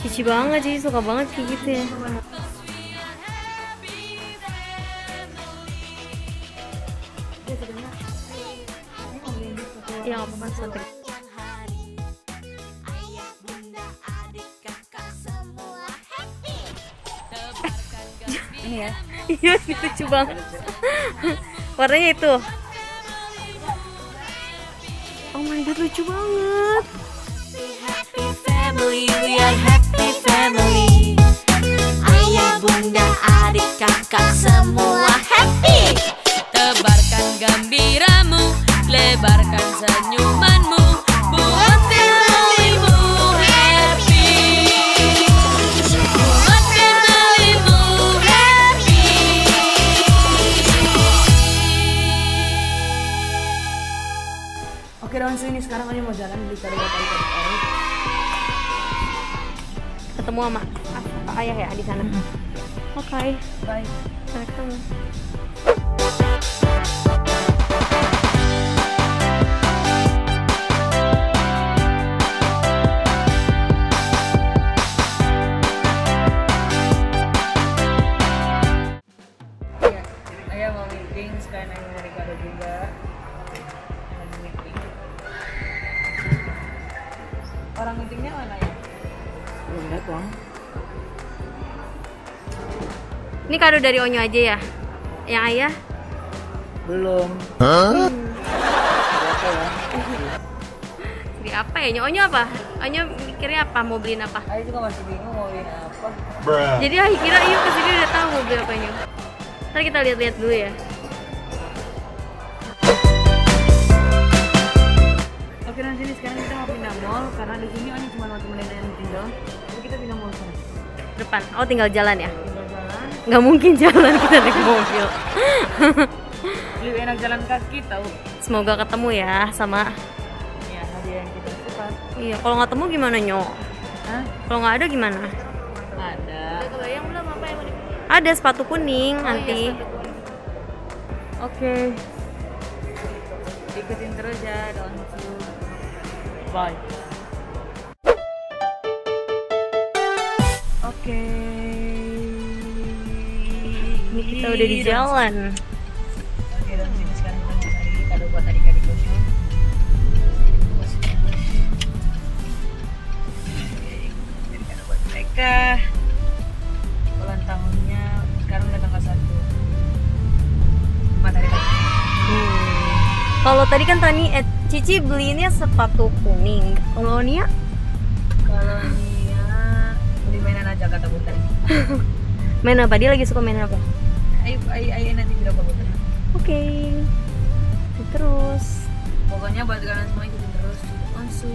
Cici banget, Cici suka banget kayak gitu ya. Ya nggak apa-apa, santai. Ini ya. Iya, ini lucu banget. Warnanya itu. Oh my god, lucu banget. Happy family, we are happy family. Ayah, bunda, adik, kakak semua happy. Tebarkan gembiramu, lebarkan senyumanmu, buat familymu happy. Buat familymu happy. Oke, Ron, sini sekarang aja mau jalan di cari bapak. Ketemu sama ayah ya di sana. Oke. Bye. Sampai ketemu. Ayah mau meeting, sekarang ayah mau Ricardo juga. Mau meeting. Orang meetingnya mana ya? Belum datang. Ini kado dari Onyo aja ya? Yang ayah? Belum. Beli apa ya? Onyo apa? Onyo mikirnya apa? Mau beliin apa? Ayah juga masih bingung mau beliin apa. Jadi ayah kira yuk kesini udah tahu mau beli apa Onyo. Ntar kita lihat-lihat dulu ya. Oke, nanti sini sekarang kita mau pindah mall karena di sini Oni cuma mau temenin ayah meeting doang. Jadi kita pindah mall sana. Depan. Oh, tinggal jalan ya? Tinggal jalan. Nggak mungkin jalan, kita naik mobil. Lebih enak jalan kaki tahu. Semoga ketemu ya sama. Ya, hadiah yang kita suka. Iya, kalau nggak ketemu gimana Nyo? Hah? Kalau nggak ada gimana? Ada. Kebayang belum apa yang mau dibeli? Ada sepatu kuning nanti. Iya, oke. Ikutin terus ya, don't you. Bye. Oke. Ini kita udah di jalan. Oke, dan sini sekarang kita mau cari kado buat adik-adik lucu. Jadi kado buat mereka. Ulang tahunnya sekarang udah tanggal 1. 4 hari lagi. Kalau tadi kan Cici belinya sepatu kuning. Kalau Nia? Kalau Nia beli mainan aja kata Bunda. Main apa? Dia lagi suka main apa? Ayo nanti berapa Bunda. Oke. Terus. Pokoknya buat kalian semua ikutin terus Onsu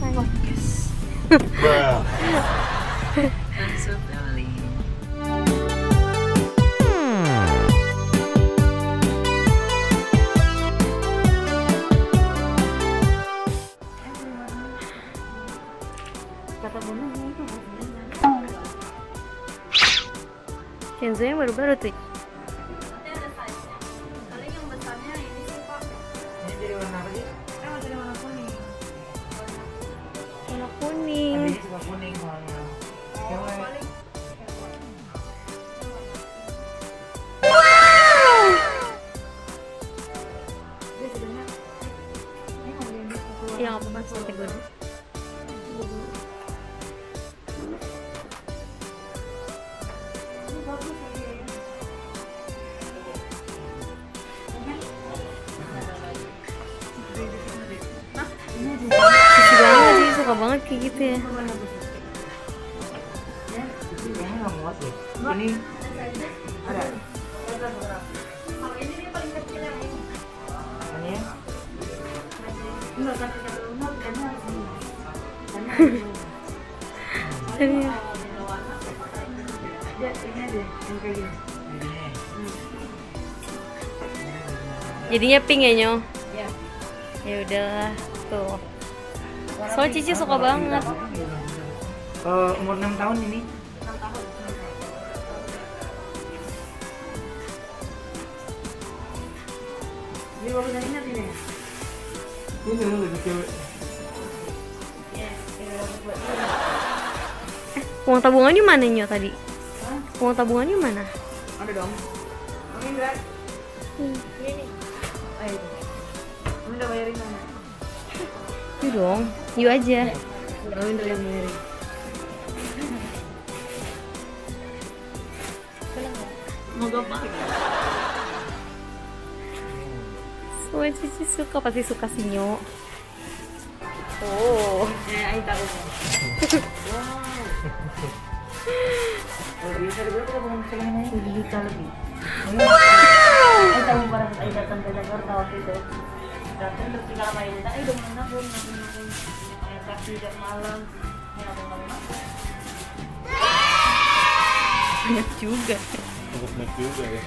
Podcast. Onsu Family. Kata Bunda itu Kenzo yang baru-baru tuh. ini jadi warna apa sih? Masih ada warna kuning. Warna kuning. Ini suka kuning soalnya. Ya nggak apa-apa, santai gue dulu. Cici banget, Cici suka banget kayak gitu ya. Ini nggak muat deh. Ini ada. Ini ya? Iya. Ini aja yang kayak gini. Jadinya pink ya Nyo. Ya. Ya udahlah tuh. Soalnya Cici suka banget. Umur 6 tahun ini. Ini bagus dan ingat ini. Ini lagi cewek. Uang tabungannya mana Nyo tadi? Uang tabungannya mana? Ada dong. Kamu Indra. Ini nih. Ayo. Kamu udah bayarin mana? Yuk dong, yuk aja. Kamu Indra yang bayarin. Mau gampang. Semua Cici suka, pasti suka si Nyo. Oh, Ayo tahu. Oh, bisa berapa tabungan sekolahnya? 7 juta lebih. Wow. Ayo tahu barang saya datang ke Jakarta waktu itu. Datang terus tinggal sama Aida. Ayo dong nabung. Ayo kasih tiap malam. Ayo nabung. banyak juga. Cukup banyak juga ya.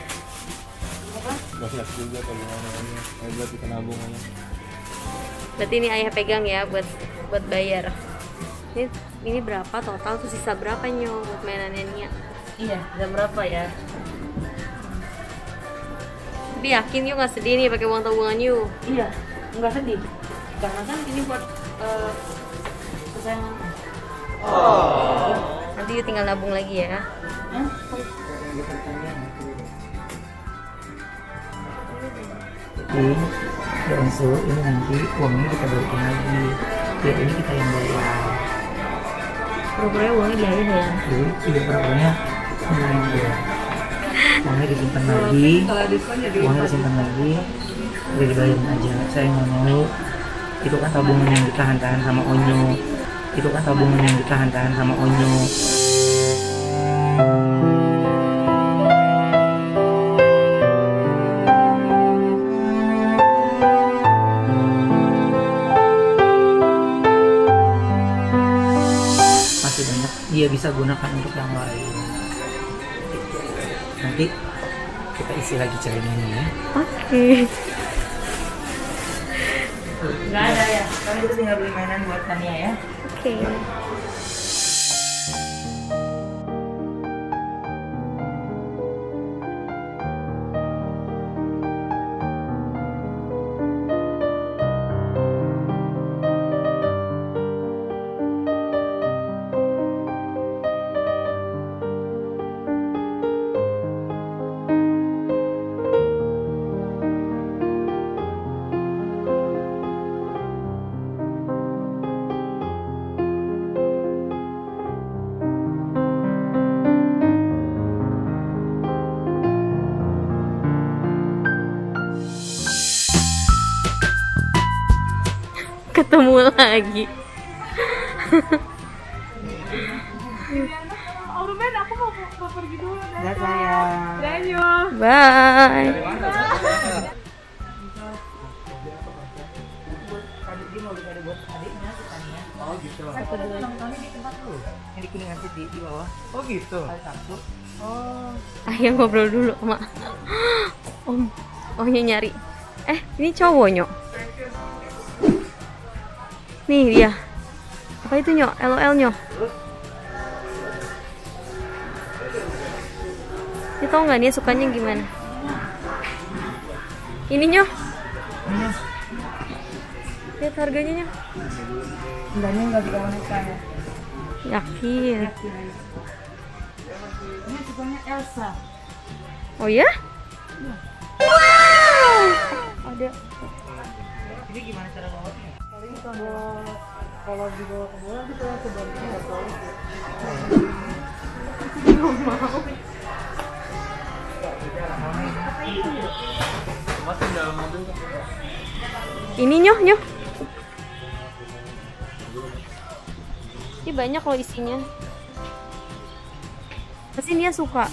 Apa? Banyak juga tabungannya. Hebat kita nabungannya. Berarti ini ayah pegang ya buat bayar. Ini berapa total tuh, sisa berapa Nyo buat mainannya Nia? Iya, jam berapa ya? Tapi yakin yuk nggak sedih nih pakai uang tabungan yuk? Iya, nggak sedih. Karena kan ini buat kesayangan. Nanti yuk tinggal nabung lagi ya. Hah? Ini ini nanti uangnya kita balikin lagi. Ya ini kita yang bayar. Pura-pura uangnya diain ya? Iya pura-puranya yang bayar. Uangnya disimpan lagi. Uangnya disimpan lagi. Udah dibayarin aja. Saya nggak mau. Itu kan tabungan yang ditahan-tahan sama Onyo. Itu kan tabungan yang ditahan-tahan sama Onyo. Dia bisa gunakan untuk yang lain. Nanti kita isi lagi celengannya ya. Oke. Nggak ada ya. Kamu itu tinggal beli mainan buat Tania ya. Oke. Ketemu lagi. Udah sayang. Bye. Tadi dia mau dikasih buat adiknya si Tania. Oh gitu. Aku udah ulang tahunnya di tempat lu. Yang di Kuningan City di bawah. Oh gitu. Hari Sabtu. Oh. Ayah ngobrol dulu sama Om. Omnya nyari. Ini cowok Nyok. Nih dia. Apa itu Nyok? LOL Nyok. Dia tau nggak dia sukanya gimana? Ini Nyok. Lihat harganya Nyok. Enggaknya nggak suka boneka ya. Yakin. Ini sukanya Elsa. Oh ya? Wow. Ada. Ini gimana cara bawanya? Paling kalau dibawa ke bola kita sebaliknya nggak tahu. Nggak mau. Masih dalam mobil kan? Ini Nyok. Ini banyak loh isinya. Pasti dia suka.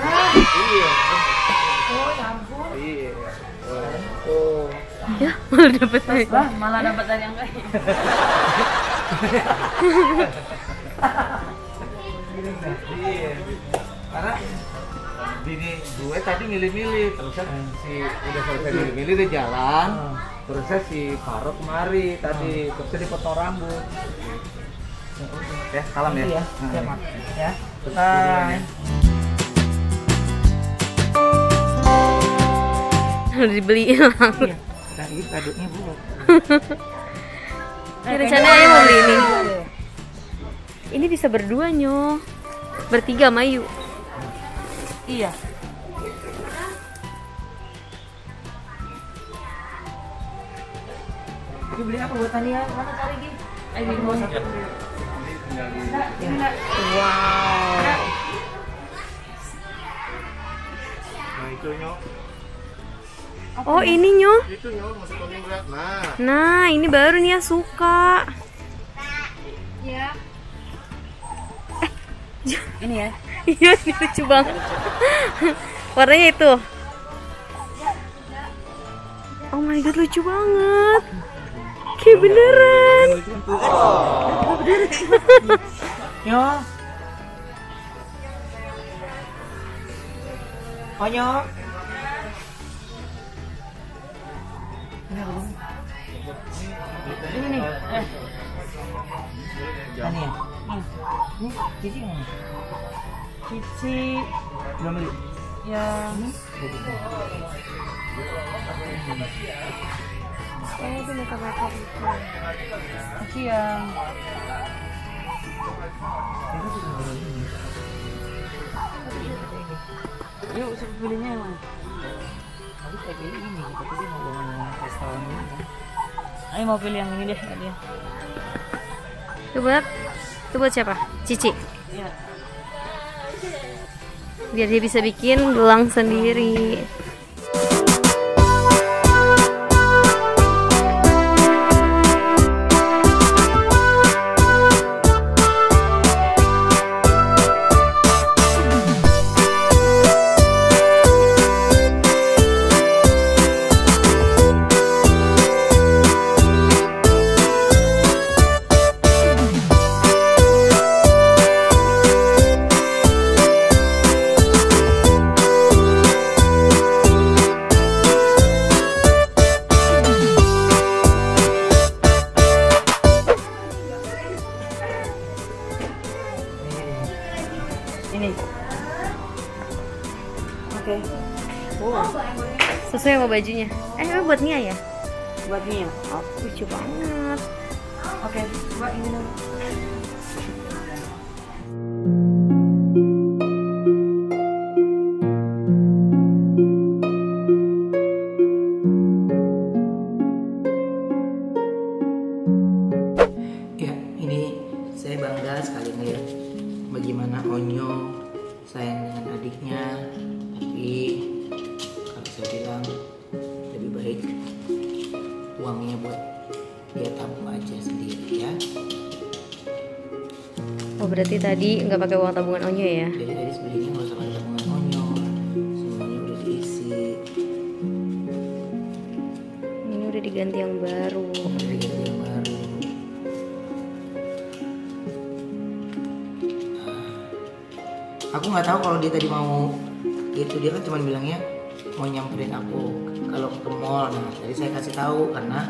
Iya. Oh ya ampun. Iya. Oh. Ya, malah dapet lagi. Wah, malah dapat dari yang lain. Iya. Karena bini gue tadi milih-milih, terusnya si udah selesai milih-milih dia jalan, terusnya si Faruk kemari tadi, terusnya dipotong rambut. Ya, salam ya. Iya, Nah, Mak. Ya. terus duluan ya. Udah dibeliin langsung. Iya. Tadi kadonya bu. Ini rencananya Ayah mau beli ini. Ini bisa berdua Nyo. Bertiga Mayu. Iya. Ini beli apa buat Tania? Mana cari Gi? Ayo mau satu. Wow. Nah itu nyok, Oh ini Nyo. itu nyok masuk angin berat. Nah, Nah ini baru Nia suka. Ini ya. Iya ini lucu banget. Warnanya itu. Oh my god lucu banget. Kayak beneran. Nyo. Oh Nyo. Ini nih. Tania. Ini Cici mana? Cici Belum beli. yang Itu makeup Cici yang yuk belinya yang mana? Aku kayak beli ini, tapi dia mau bangun restoran ini kan. Ayo mau pilih yang ini deh dia. Itu buat siapa? Cici. Iya. Biar dia bisa bikin gelang sendiri. Ini. Oke. Sesuai sama bajunya. Ini buat Nia ya? Buat Mia. Oh, lucu banget. Oke, coba ini dulu. Ya, ini saya bangga sekali ngeliat bagaimana Onyo sayang dengan adiknya. Tapi kalau saya bilang lebih baik uangnya buat dia tabung aja sendiri ya. Oh berarti tadi nggak pakai uang tabungan Onyo ya? Jadi tadi sebelinya nggak usah pakai tabungan Onyo, semuanya udah diisi. Ini udah diganti yang baru. Udah diganti yang baru. Aku nggak tahu kalau dia tadi mau itu, dia kan cuma bilangnya mau nyamperin aku kalau ke mall. Nah tadi saya kasih tahu karena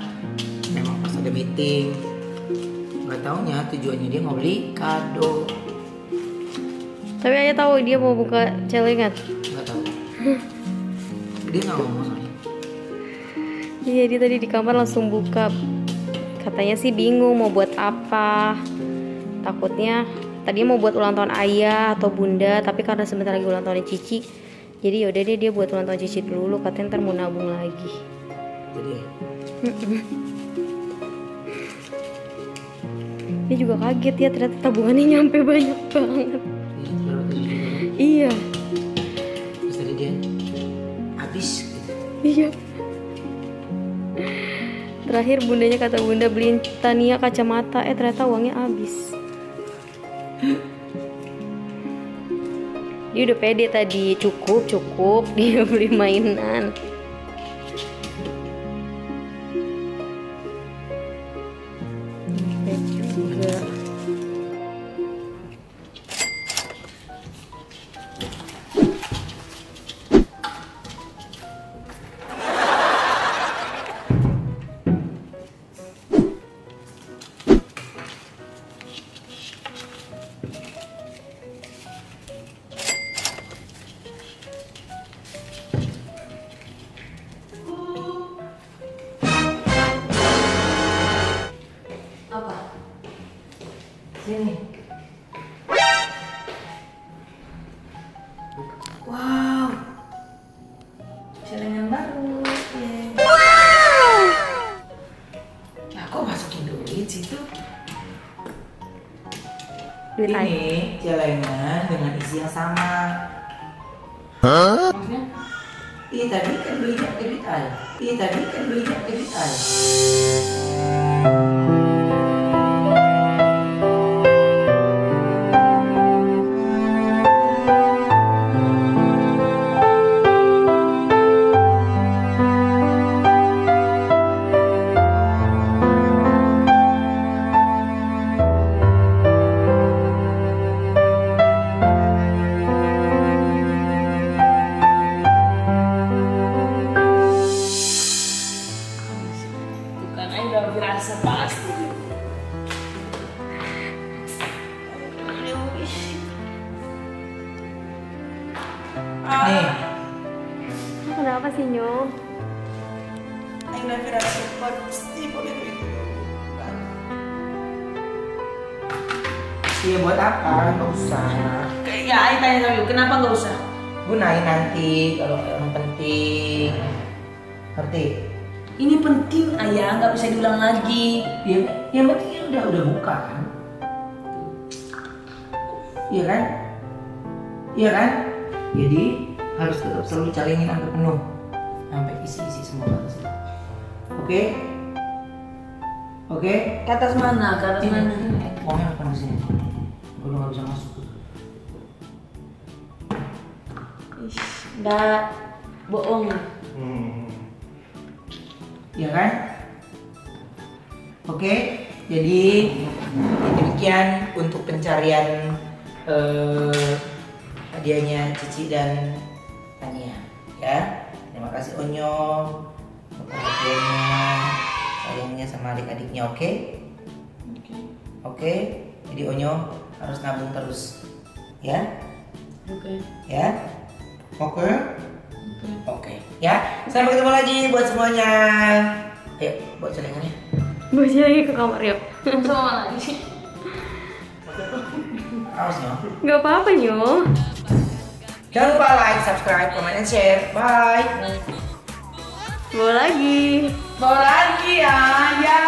memang pas ada meeting. Nggak taunya tujuannya dia mau beli kado. Tapi Ayah tahu dia mau buka celengan. Nggak tahu. Dia nggak ngomong soalnya. Iya dia tadi di kamar langsung buka. Katanya sih bingung mau buat apa. Takutnya tadi mau buat ulang tahun Ayah atau Bunda, tapi karena sebentar lagi ulang tahunnya Cici, jadi yaudah deh dia buat ulang tahun Cici dulu. Katanya ntar mau nabung lagi. Jadi Dia juga kaget ya ternyata tabungannya nyampe banyak banget. berapa tadi juga? Iya, Terus tadi dia habis gitu. iya. Terakhir bundanya kata bunda beliin Tania kacamata, ternyata uangnya habis. Dia udah pede tadi, cukup dia beli mainan. Juga. yang baru. Aku masukin duit situ. Duit aja. Ini celengan dengan isi yang sama. Maksudnya? Ih tadi kan belinya pakai duit aja. Bukan aja udah berasa pasti. Nih, Kenapa sih Nyo? Aing udah berasa pasti pakai duit. Iya buat apa? Nggak usah. Ya, Aing tanya sama you, kenapa nggak usah? Gunain nanti kalau emang penting. Ngerti? Ini penting ayah, nggak bisa diulang lagi. Ya, yang penting udah buka kan? Iya kan? Iya kan? Jadi harus tetap selalu calingin sampai penuh, sampai isi semua atas. Oke? Oke? Ke atas mana? Ke atas mana? Uangnya apa di sini? Gue nggak bisa masuk. Nggak bohong. Ya kan? Oke, jadi demikian untuk pencarian hadiahnya Cici dan Tania. Ya, terima kasih Onyo untuk perhatiannya, sayangnya sama adik-adiknya. Oke? Oke. Jadi Onyo harus nabung terus, ya? Oke. Ya? Oke? Oke. Ya, sampai ketemu lagi buat semuanya. Ayo, buat celengannya. Bosnya lagi ke kamar yuk. Sama lagi sih. Awas Nyo. Gak apa-apa Nyo. Jangan lupa like, subscribe, comment, and share. Bye. Bawa lagi. Bawa lagi ya, ya.